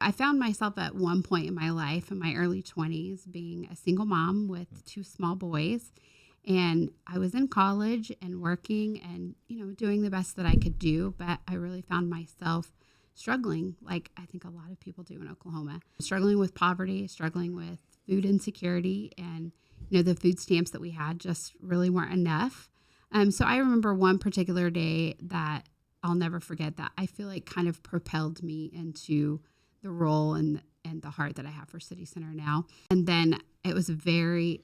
I found myself at one point in my life, in my early 20s, being a single mom with two small boys. And I was in college and working and, doing the best that I could do. But I really found myself struggling, like I think a lot of people do in Oklahoma, struggling with poverty, struggling with food insecurity. And, the food stamps that we had just really weren't enough. So I remember one particular day that I'll never forget that I feel like kind of propelled me into the role and the heart that I have for City Center now. And then it was very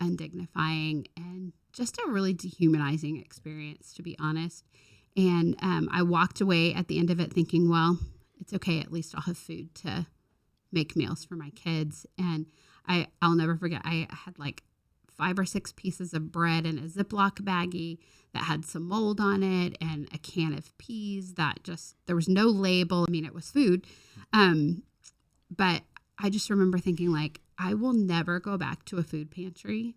undignifying and just a really dehumanizing experience, to be honest. And I walked away at the end of it thinking, well, it's okay. At least I'll have food to make meals for my kids. And I'll never forget, I had like 5 or 6 pieces of bread in a Ziploc baggie that had some mold on it and a can of peas that just, there was no label. I mean, it was food. But I just remember thinking like, I will never go back to a food pantry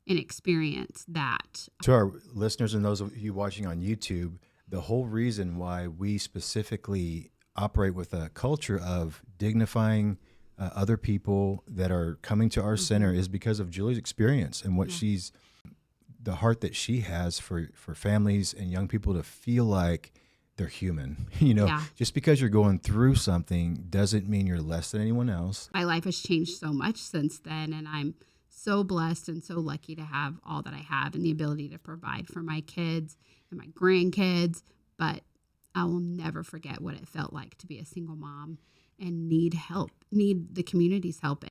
and experience that. To our listeners and those of you watching on YouTube, the whole reason why we specifically operate with a culture of dignifying other people that are coming to our center is because of Julie's experience and what the heart that she has for families and young people to feel like they're human. Just because you're going through something doesn't mean you're less than anyone else. My life has changed so much since then, and I'm so blessed and so lucky to have all that I have and the ability to provide for my kids and my grandkids. But I will never forget what it felt like to be a single mom and need help, need the community's help.